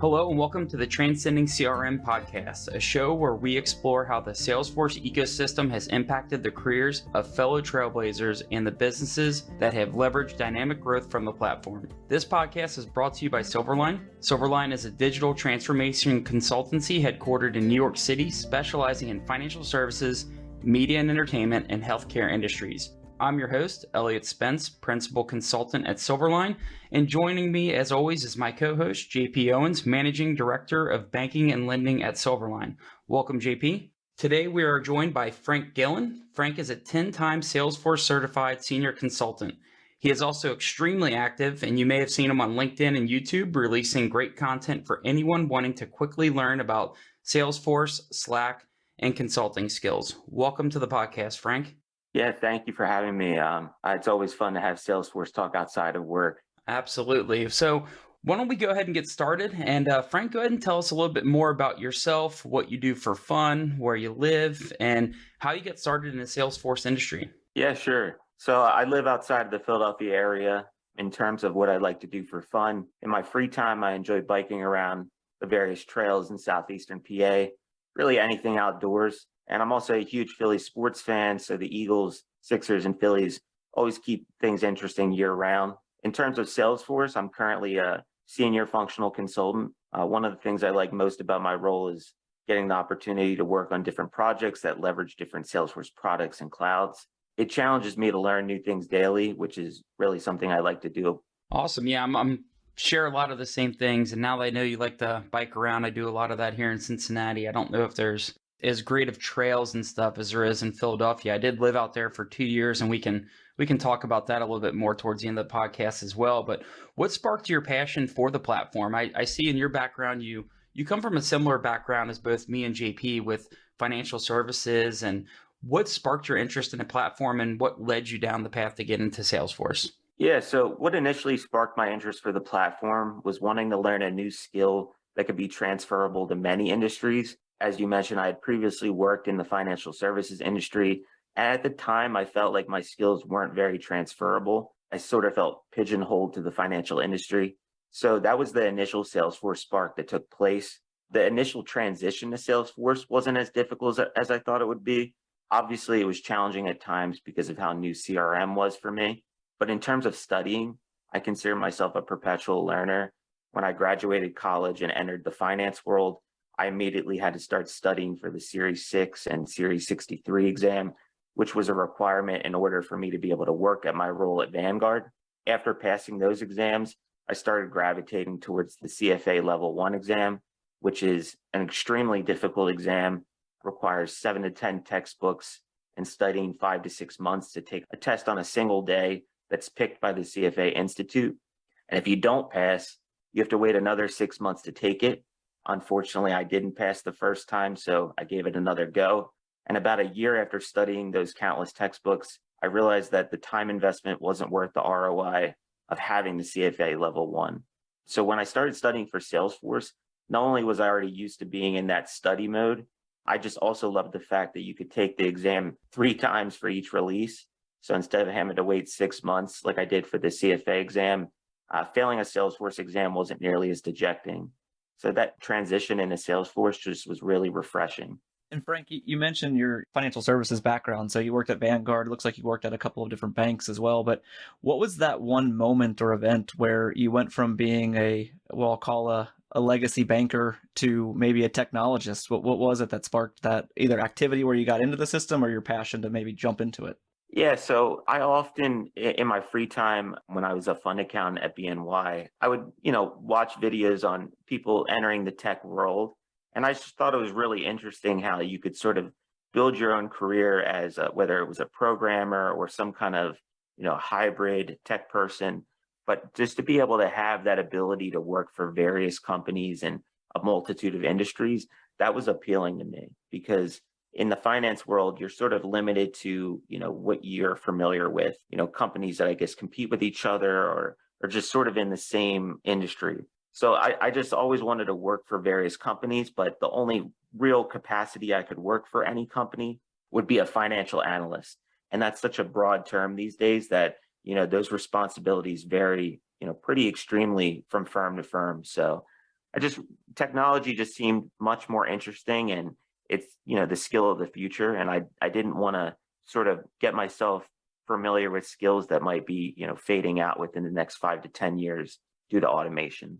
Hello and welcome to the Transcending CRM podcast, a show where we explore how the Salesforce ecosystem has impacted the careers of fellow trailblazers and the businesses that have leveraged dynamic growth from the platform. This podcast is brought to you by Silverline. Silverline is a digital transformation consultancy headquartered in New York City, specializing in financial services, media and entertainment, and healthcare industries. I'm your host, Elliot Spence, Principal Consultant at Silverline, and joining me as always is my co-host, JP Owens, Managing Director of Banking and Lending at Silverline. Welcome, JP. Today we are joined by Frank Gillen. Frank is a 10-time Salesforce certified senior consultant. He is also extremely active, and you may have seen him on LinkedIn and YouTube, releasing great content for anyone wanting to quickly learn about Salesforce, Slack, and consulting skills. Welcome to the podcast, Frank. Yeah, thank you for having me. It's always fun to have Salesforce talk outside of work. Absolutely. So why don't we go ahead and get started? And Frank, go ahead and tell us a little bit more about yourself, what you do for fun, where you live, and how you get started in the Salesforce industry. Yeah, sure. So I live outside of the Philadelphia area. In terms of what I like to do for fun, in my free time, I enjoy biking around the various trails in southeastern PA, really anything outdoors. And I'm also a huge Philly sports fan, so the Eagles, Sixers, and Phillies always keep things interesting year-round. In terms of Salesforce, I'm currently a senior functional consultant. One of the things I like most about my role is getting the opportunity to work on different projects that leverage different Salesforce products and clouds. It challenges me to learn new things daily, which is really something I like to do. Awesome. Yeah, I'm share a lot of the same things. And now that I know you like to bike around, I do a lot of that here in Cincinnati. I don't know if there's as great of trails and stuff as there is in Philadelphia. I did live out there for 2 years, and we can talk about that a little bit more towards the end of the podcast as well. But what sparked your passion for the platform? I see in your background, you come from a similar background as both me and JP with financial services. And what sparked your interest in the platform, and what led you down the path to get into Salesforce? Yeah, so what initially sparked my interest for the platform was wanting to learn a new skill that could be transferable to many industries. As you mentioned, I had previously worked in the financial services industry. And at the time, I felt like my skills weren't very transferable. I sort of felt pigeonholed to the financial industry. So that was the initial Salesforce spark that took place. The initial transition to Salesforce wasn't as difficult as I thought it would be. Obviously, it was challenging at times because of how new CRM was for me. But in terms of studying, I consider myself a perpetual learner. When I graduated college and entered the finance world, I immediately had to start studying for the Series 6 and Series 63 exam, which was a requirement in order for me to be able to work at my role at Vanguard. After passing those exams, I started gravitating towards the CFA Level 1 exam, which is an extremely difficult exam, requires 7 to 10 textbooks, and studying 5 to 6 months to take a test on a single day that's picked by the CFA Institute. And if you don't pass, you have to wait another 6 months to take it. Unfortunately, I didn't pass the first time, so I gave it another go. And about a year after studying those countless textbooks, I realized that the time investment wasn't worth the ROI of having the CFA Level 1. So when I started studying for Salesforce, not only was I already used to being in that study mode, I just also loved the fact that you could take the exam 3 times for each release. So instead of having to wait 6 months like I did for the CFA exam, failing a Salesforce exam wasn't nearly as dejecting. So that transition into Salesforce just was really refreshing. And Frank, you mentioned your financial services background. So you worked at Vanguard. It looks like you worked at a couple of different banks as well. But what was that one moment or event where you went from being I'll call a legacy banker to maybe a technologist? What was it that sparked that either activity where you got into the system or your passion to maybe jump into it? Yeah, so I often, in my free time, when I was a fund accountant at BNY, I would, watch videos on people entering the tech world. And I just thought it was really interesting how you could sort of build your own career as whether it was a programmer or some kind of, hybrid tech person. But just to be able to have that ability to work for various companies and a multitude of industries, that was appealing to me because in the finance world, you're sort of limited to, what you're familiar with, companies that I guess compete with each other or just sort of in the same industry. So I just always wanted to work for various companies, but the only real capacity I could work for any company would be a financial analyst. And that's such a broad term these days that, those responsibilities vary, pretty extremely from firm to firm. So I just technology just seemed much more interesting, and it's, the skill of the future. And I didn't want to sort of get myself familiar with skills that might be, fading out within the next 5 to 10 years due to automation.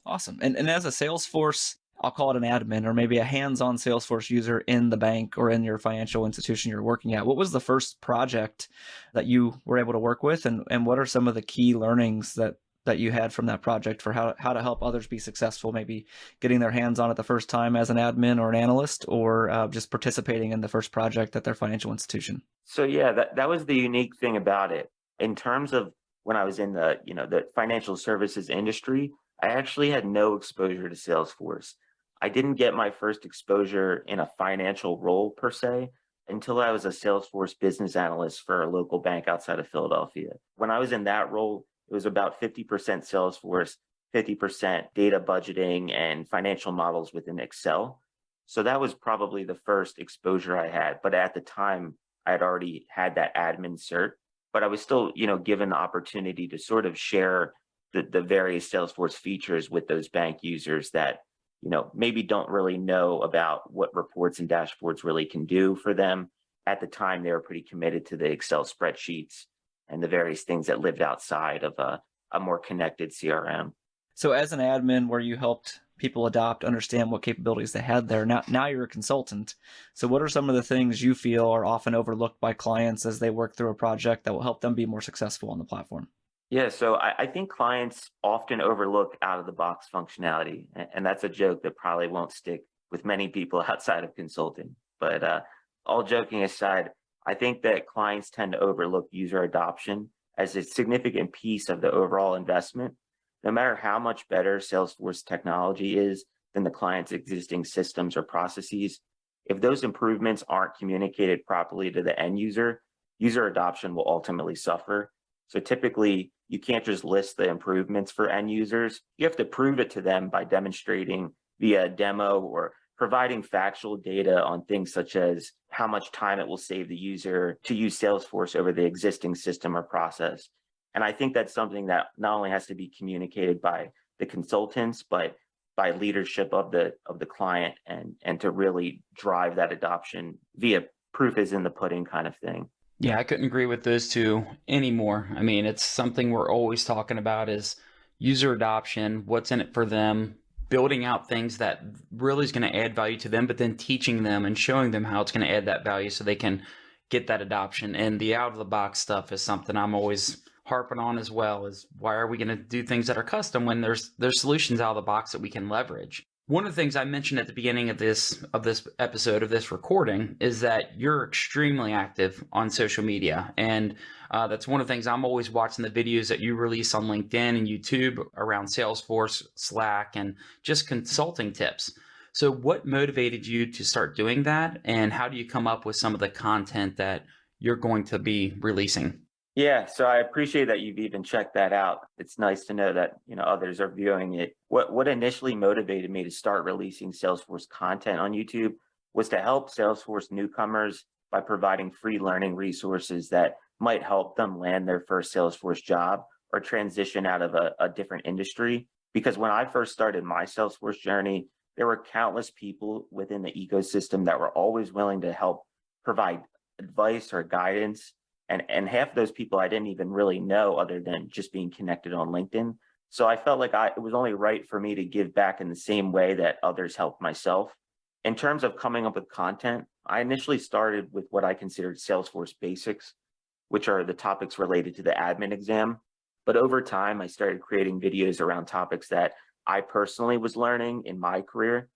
Awesome. And as a Salesforce, I'll call it an admin or maybe a hands-on Salesforce user in the bank or in your financial institution you're working at, what was the first project that you were able to work with? And what are some of the key learnings that you had from that project for how to help others be successful, maybe getting their hands on it the first time as an admin or an analyst, or just participating in the first project at their financial institution? So yeah, that was the unique thing about it. In terms of when I was in the financial services industry, I actually had no exposure to Salesforce. I didn't get my first exposure in a financial role per se until I was a Salesforce business analyst for a local bank outside of Philadelphia. When I was in that role, it was about 50% Salesforce, 50% data budgeting and financial models within Excel. So that was probably the first exposure I had. But at the time, I had already had that admin cert, but I was still, given the opportunity to sort of share the various Salesforce features with those bank users that, maybe don't really know about what reports and dashboards really can do for them. At the time, they were pretty committed to the Excel spreadsheets and the various things that lived outside of a more connected CRM. So as an admin where you helped people adopt, understand what capabilities they had there, now you're a consultant. So what are some of the things you feel are often overlooked by clients as they work through a project that will help them be more successful on the platform? Yeah, so I think clients often overlook out of the box functionality, and that's a joke that probably won't stick with many people outside of consulting. But all joking aside, I think that clients tend to overlook user adoption as a significant piece of the overall investment. No matter how much better Salesforce technology is than the client's existing systems or processes, if those improvements aren't communicated properly to the end user, user adoption will ultimately suffer. So typically, you can't just list the improvements for end users. You have to prove it to them by demonstrating via a demo or providing factual data on things such as how much time it will save the user to use Salesforce over the existing system or process. And I think that's something that not only has to be communicated by the consultants, but by leadership of the client, and to really drive that adoption via proof is in the pudding kind of thing. Yeah, I couldn't agree with those two anymore. I mean, it's something we're always talking about is user adoption, what's in it for them, building out things that really is going to add value to them, but then teaching them and showing them how it's going to add that value so they can get that adoption. And the out of the box stuff is something I'm always harping on as well, is why are we going to do things that are custom when there's solutions out of the box that we can leverage? One of the things I mentioned at the beginning of this episode of this recording is that you're extremely active on social media. And that's one of the things I'm always watching the videos that you release on LinkedIn and YouTube around Salesforce, Slack, and just consulting tips. So what motivated you to start doing that? And how do you come up with some of the content that you're going to be releasing? Yeah, so I appreciate that you've even checked that out. It's nice to know that, others are viewing it. What initially motivated me to start releasing Salesforce content on YouTube was to help Salesforce newcomers by providing free learning resources that might help them land their first Salesforce job or transition out of a different industry. Because when I first started my Salesforce journey, there were countless people within the ecosystem that were always willing to help provide advice or guidance. And half of those people I didn't even really know other than just being connected on LinkedIn. So I felt like it was only right for me to give back in the same way that others helped myself. In terms of coming up with content, I initially started with what I considered Salesforce basics, which are the topics related to the admin exam. But over time, I started creating videos around topics that I personally was learning in my career.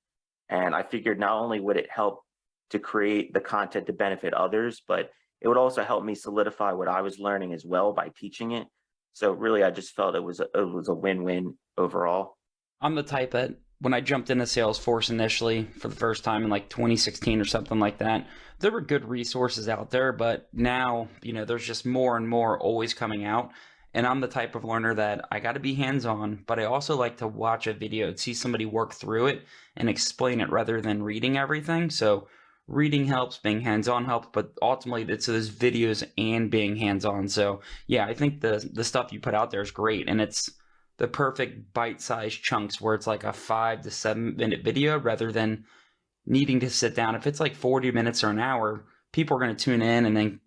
And I figured not only would it help to create the content to benefit others, but it would also help me solidify what I was learning as well by teaching it. So really, I just felt it was a win-win overall. I'm the type that when I jumped into Salesforce initially for the first time in like 2016 or something like that, there were good resources out there, but now, there's just more and more always coming out. And I'm the type of learner that I got to be hands-on, but I also like to watch a video and see somebody work through it and explain it rather than reading everything. So reading helps, being hands-on helps, but ultimately it's those videos and being hands-on. So yeah, I think the stuff you put out there is great, and it's the perfect bite-sized chunks where it's like a 5 to 7 minute video rather than needing to sit down. If it's like 40 minutes or an hour, people are going to tune in and then,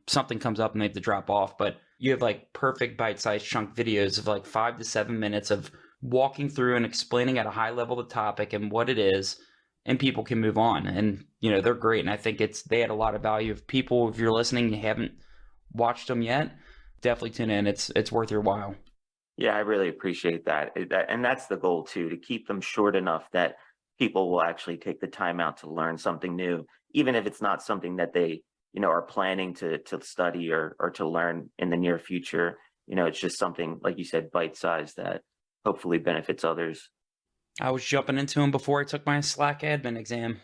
something comes up and they have to drop off. But you have like perfect bite-sized chunk videos of like 5 to 7 minutes of walking through and explaining at a high level the topic and what it is, and people can move on. And, they're great. And I think they add a lot of value. If people, if you're listening, you haven't watched them yet, definitely tune in. It's worth your while. Yeah, I really appreciate that. And that's the goal too, to keep them short enough that people will actually take the time out to learn something new, even if it's not something that they, are planning to study or to learn in the near future. It's just something, like you said, bite-sized that hopefully benefits others. I was jumping into them before I took my Slack admin exam.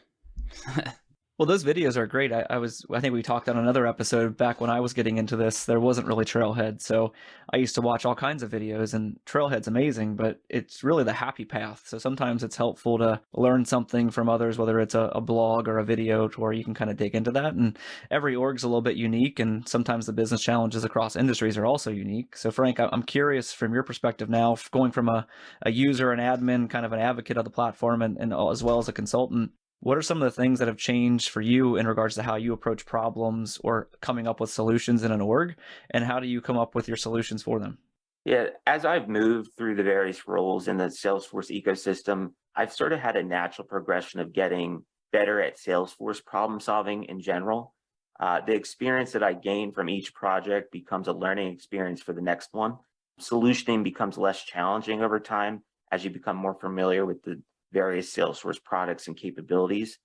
Well, those videos are great. I think we talked on another episode back when I was getting into this, there wasn't really Trailhead. So I used to watch all kinds of videos, and Trailhead's amazing, but it's really the happy path. So sometimes it's helpful to learn something from others, whether it's a blog or a video, to where you can kind of dig into that. And every org's a little bit unique, and sometimes the business challenges across industries are also unique. So Frank, I'm curious from your perspective now, going from a user, an admin, kind of an advocate of the platform, and as well as a consultant, what are some of the things that have changed for you in regards to how you approach problems or coming up with solutions in an org? And how do you come up with your solutions for them? Yeah, as I've moved through the various roles in the Salesforce ecosystem, I've sort of had a natural progression of getting better at Salesforce problem solving in general. The experience that I gain from each project becomes a learning experience for the next one. Solutioning becomes less challenging over time as you become more familiar with the various Salesforce products and capabilities.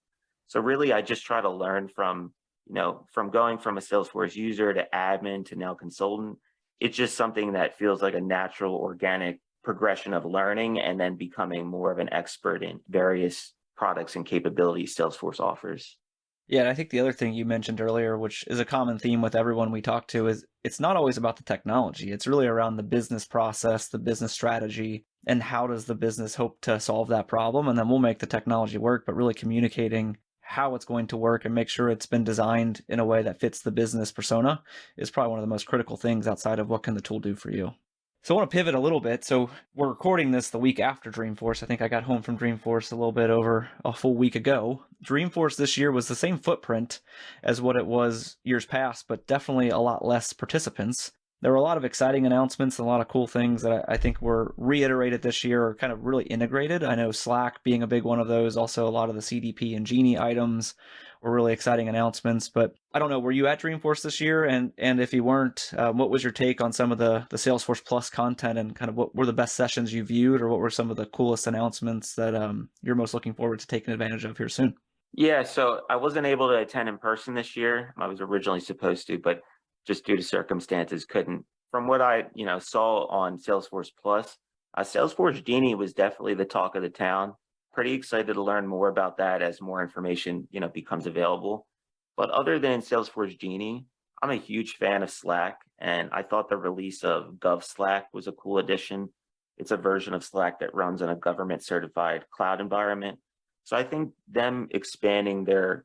So really, I just try to learn from going from a Salesforce user to admin to now consultant. It's just something that feels like a natural, organic progression of learning and then becoming more of an expert in various products and capabilities Salesforce offers. Yeah, and I think the other thing you mentioned earlier, which is a common theme with everyone we talk to, is it's not always about the technology. It's really around the business process, the business strategy, and how does the business hope to solve that problem. And then we'll make the technology work, but really communicating how it's going to work and make sure it's been designed in a way that fits the business persona is probably one of the most critical things outside of what can the tool do for you. So I want to pivot a little bit. So we're recording this the week after Dreamforce. I think I got home from Dreamforce a little bit over a full week ago. Dreamforce this year was the same footprint as what it was years past, but definitely a lot less participants. There were a lot of exciting announcements and a lot of cool things that I think were reiterated this year, or kind of really integrated. I know Slack being a big one of those, also a lot of the CDP and Genie items were really exciting announcements. But I don't know, were you at Dreamforce this year? And if you weren't, what was your take on some of the Salesforce Plus content, and kind of what were the best sessions you viewed, or what were some of the coolest announcements that you're most looking forward to taking advantage of here soon? Yeah, so I wasn't able to attend in person this year. I was originally supposed to, but just due to circumstances, couldn't. From what I, saw on Salesforce Plus, Salesforce Genie was definitely the talk of the town. Pretty excited to learn more about that as more information, becomes available. But other than Salesforce Genie, I'm a huge fan of Slack, and I thought the release of Gov Slack was a cool addition. It's a version of Slack that runs on a government certified cloud environment. So I think them expanding their,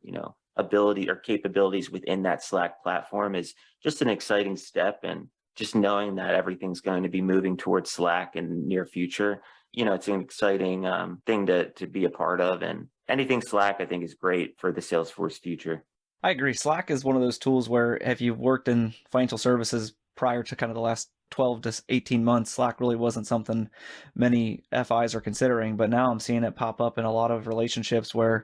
ability or capabilities within that Slack platform is just an exciting step. And just knowing that everything's going to be moving towards Slack in the near future, it's an exciting thing to be a part of. And anything Slack, I think, is great for the Salesforce future. I agree. Slack is one of those tools where, if you've worked in financial services prior to kind of the last 12 to 18 months, Slack really wasn't something many FIs are considering. But now I'm seeing it pop up in a lot of relationships where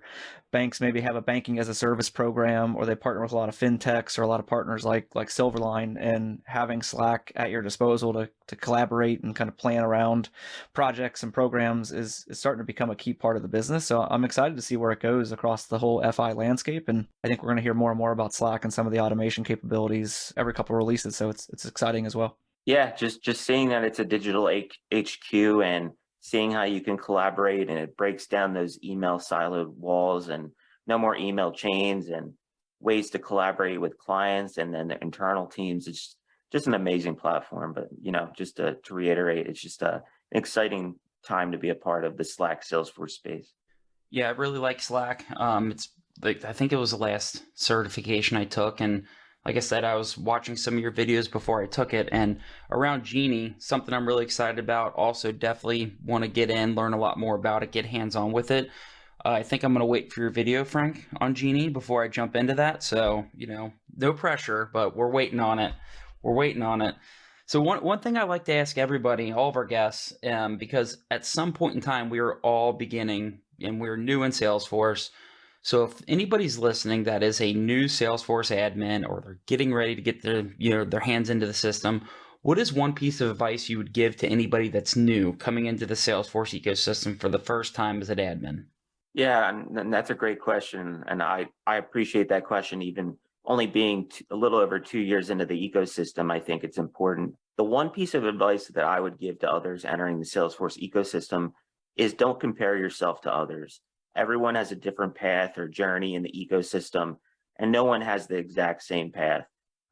banks maybe have a banking as a service program, or they partner with a lot of fintechs or a lot of partners like Silverline, and having Slack at your disposal to collaborate and kind of plan around projects and programs is starting to become a key part of the business. So I'm excited to see where it goes across the whole FI landscape. And I think we're going to hear more and more about Slack and some of the automation capabilities every couple of releases. So it's exciting as well. Yeah, just seeing that it's a digital HQ and seeing how you can collaborate, and it breaks down those email siloed walls and no more email chains, and ways to collaborate with clients and then the internal teams. It's just an amazing platform. But, just to reiterate, it's just an exciting time to be a part of the Slack Salesforce space. Yeah, I really like Slack. It's like, I think it was the last certification I took, and like I said, I was watching some of your videos before I took it, and around Genie, something I'm really excited about. Also, definitely want to get in, learn a lot more about it, get hands-on with it. I think I'm going to wait for your video, Frank, on Genie before I jump into that. So, no pressure, but we're waiting on it. We're waiting on it. So one thing I like to ask everybody, all of our guests, because at some point in time, we were all beginning and we're new in Salesforce. So if anybody's listening that is a new Salesforce admin or they're getting ready to get their hands into the system, what is one piece of advice you would give to anybody that's new coming into the Salesforce ecosystem for the first time as an admin? Yeah, and that's a great question. And I appreciate that question. Even only being a little over 2 years into the ecosystem, I think it's important. The one piece of advice that I would give to others entering the Salesforce ecosystem is don't compare yourself to others. Everyone has a different path or journey in the ecosystem, and no one has the exact same path.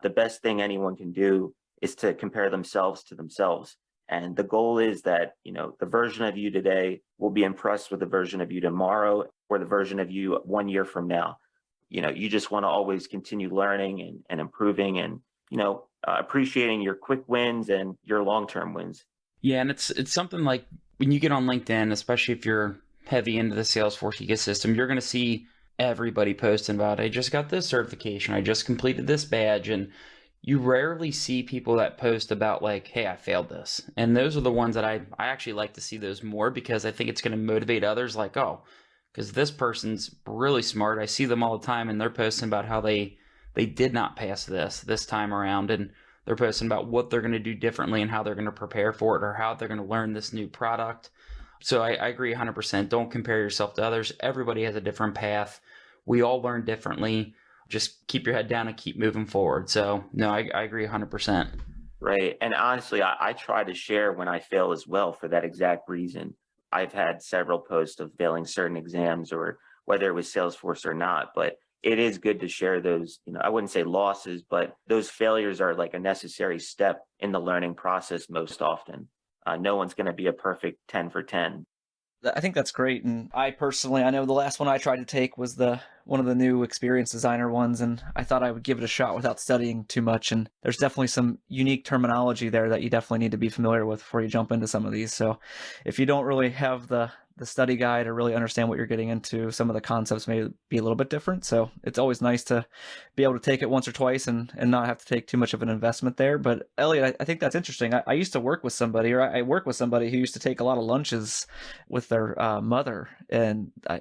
The best thing anyone can do is to compare themselves to themselves. And the goal is that, the version of you today will be impressed with the version of you tomorrow or the version of you 1 year from now. You just want to always continue learning and improving and, appreciating your quick wins and your long-term wins. Yeah, and it's something like when you get on LinkedIn, especially if you're heavy into the Salesforce ecosystem, you're going to see everybody posting about, I just got this certification, I just completed this badge, and you rarely see people that post about like, hey, I failed this. And those are the ones that I actually like to see those more, because I think it's going to motivate others like, oh, because this person's really smart. I see them all the time and they're posting about how they did not pass this time around, and they're posting about what they're going to do differently and how they're going to prepare for it or how they're going to learn this new product. So I agree 100%. Don't compare yourself to others. Everybody has a different path. We all learn differently. Just keep your head down and keep moving forward. So no, I agree 100%. Right. And honestly, I try to share when I fail as well for that exact reason. I've had several posts of failing certain exams or whether it was Salesforce or not, but it is good to share those, I wouldn't say losses, but those failures are like a necessary step in the learning process most often. No one's going to be a perfect 10 for 10. I think that's great. And I know the last one I tried to take was one of the new experience designer ones, and I thought I would give it a shot without studying too much. And there's definitely some unique terminology there that you definitely need to be familiar with before you jump into some of these. So if you don't really have the study guide or really understand what you're getting into, some of the concepts may be a little bit different. So it's always nice to be able to take it once or twice and not have to take too much of an investment there. But Elliot, I think that's interesting. I used to work with somebody, or I work with somebody who used to take a lot of lunches with their mother, and I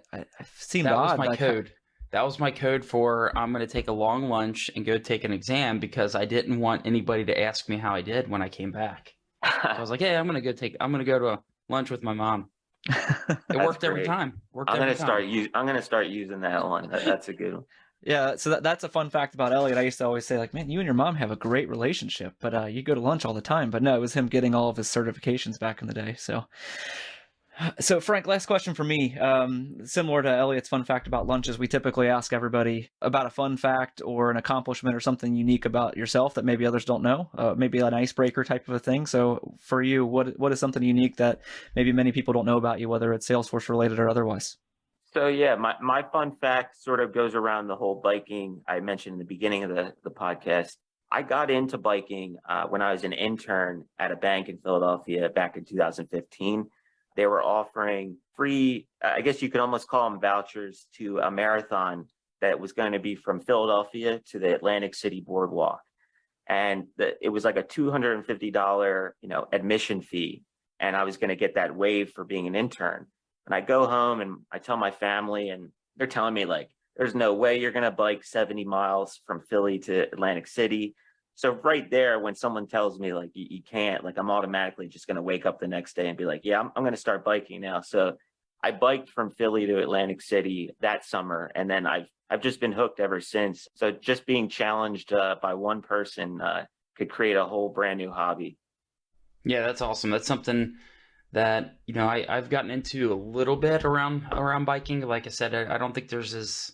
seemed odd. That was my code. That was my code for I'm going to take a long lunch and go take an exam, because I didn't want anybody to ask me how I did when I came back. So I was like, hey, I'm going to go to a lunch with my mom. It worked every time. I'm going to start using that one. That's a good one. Yeah, so that's a fun fact about Elliot. I used to always say, like, man, you and your mom have a great relationship, but you go to lunch all the time. But no, it was him getting all of his certifications back in the day. So Frank, last question for me. Similar to Elliot's fun fact about lunches, we typically ask everybody about a fun fact or an accomplishment or something unique about yourself that maybe others don't know, maybe an icebreaker type of a thing. So for you, what is something unique that maybe many people don't know about you, whether it's Salesforce related or otherwise? So yeah, my fun fact sort of goes around the whole biking I mentioned in the beginning of the podcast. I got into biking when I was an intern at a bank in Philadelphia back in 2015. They were offering free, I guess you could almost call them vouchers, to a marathon that was going to be from Philadelphia to the Atlantic City Boardwalk. And it was like a $250, admission fee. And I was going to get that waived for being an intern. And I go home and I tell my family, and they're telling me, like, there's no way you're going to bike 70 miles from Philly to Atlantic City. So right there, when someone tells me like you can't, like, I'm automatically just going to wake up the next day and be like, yeah, I'm going to start biking now. So I biked from Philly to Atlantic City that summer, and then I've just been hooked ever since. So just being challenged by one person could create a whole brand new hobby. Yeah, that's awesome. That's something that I've gotten into a little bit around biking. Like I said, I don't think there's as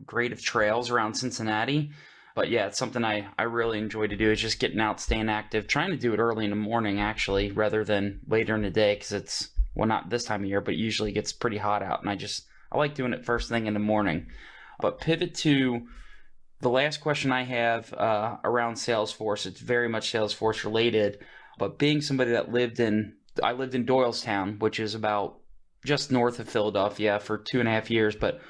great of trails around Cincinnati. But yeah, it's something I really enjoy to do, is just getting out, staying active, trying to do it early in the morning, actually, rather than later in the day, because it's, well, not this time of year, but it usually gets pretty hot out. And I like doing it first thing in the morning. But pivot to The last question I have around Salesforce, it's very much Salesforce related, but being somebody that I lived in Doylestown, which is about just north of Philadelphia for 2.5 years. But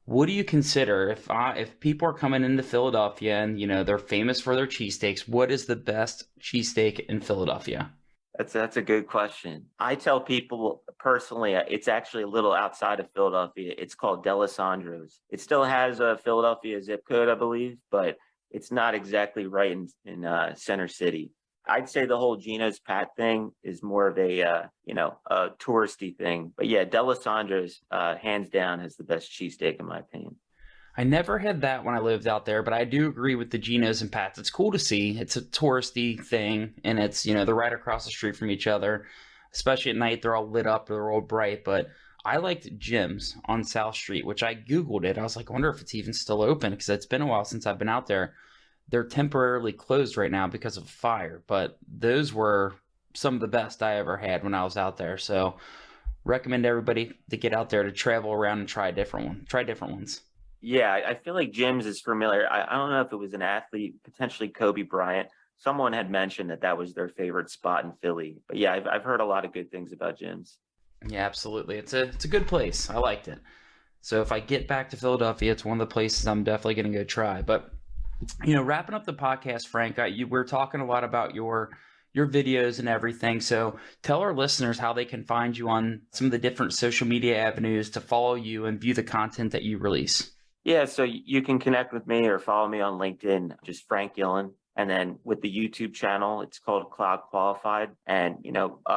what do you consider if people are coming into Philadelphia and they're famous for their cheesesteaks? What is the best cheesesteak in Philadelphia? That's a good question. I tell people personally, it's actually a little outside of Philadelphia. It's called Delisandro's. It still has a Philadelphia zip code, I believe, but it's not exactly right in Center City. I'd say the whole Gina's Pat thing is more of a touristy thing. But yeah, Delisandro's hands down has the best cheesesteak in my opinion. I never had that when I lived out there, but I do agree with the Ginos and Pats. It's cool to see. It's a touristy thing, and it's, they're right across the street from each other. Especially at night, they're all lit up, they're all bright. But I liked Jim's on South Street, which I Googled it. I was like, I wonder if it's even still open, because it's been a while since I've been out there. They're temporarily closed right now because of fire, but those were some of the best I ever had when I was out there. So recommend everybody to get out there to travel around and try different ones. Yeah, I feel like Jim's is familiar. I don't know if it was an athlete, potentially Kobe Bryant. Someone had mentioned that was their favorite spot in Philly. But yeah, I've heard a lot of good things about Jim's. Yeah, absolutely. It's a good place. I liked it. So if I get back to Philadelphia, it's one of the places I'm definitely going to go try. But wrapping up the podcast, Frank, we're talking a lot about your videos and everything. So tell our listeners how they can find you on some of the different social media avenues to follow you and view the content that you release. Yeah, so you can connect with me or follow me on LinkedIn, just Frank Gillen. And then with the YouTube channel, it's called Cloud Qualified. And,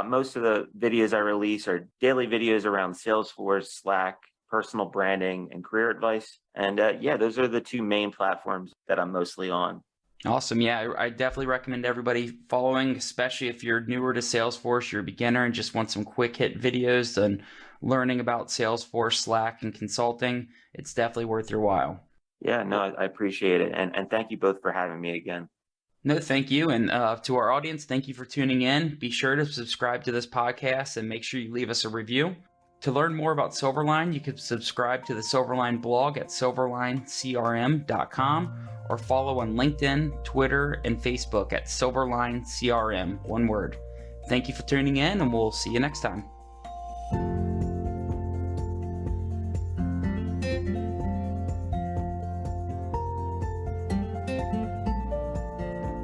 most of the videos I release are daily videos around Salesforce, Slack, personal branding, and career advice. And those are the two main platforms that I'm mostly on. Awesome. Yeah, I definitely recommend everybody following, especially if you're newer to Salesforce, you're a beginner and just want some quick hit videos and learning about Salesforce, Slack, and consulting. It's definitely worth your while. Yeah, no, I appreciate it. And thank you both for having me again. No, thank you. And to our audience, thank you for tuning in. Be sure to subscribe to this podcast and make sure you leave us a review. To learn more about Silverline, you can subscribe to the Silverline blog at silverlinecrm.com or follow on LinkedIn, Twitter, and Facebook at Silverline CRM, one word. Thank you for tuning in, and we'll see you next time.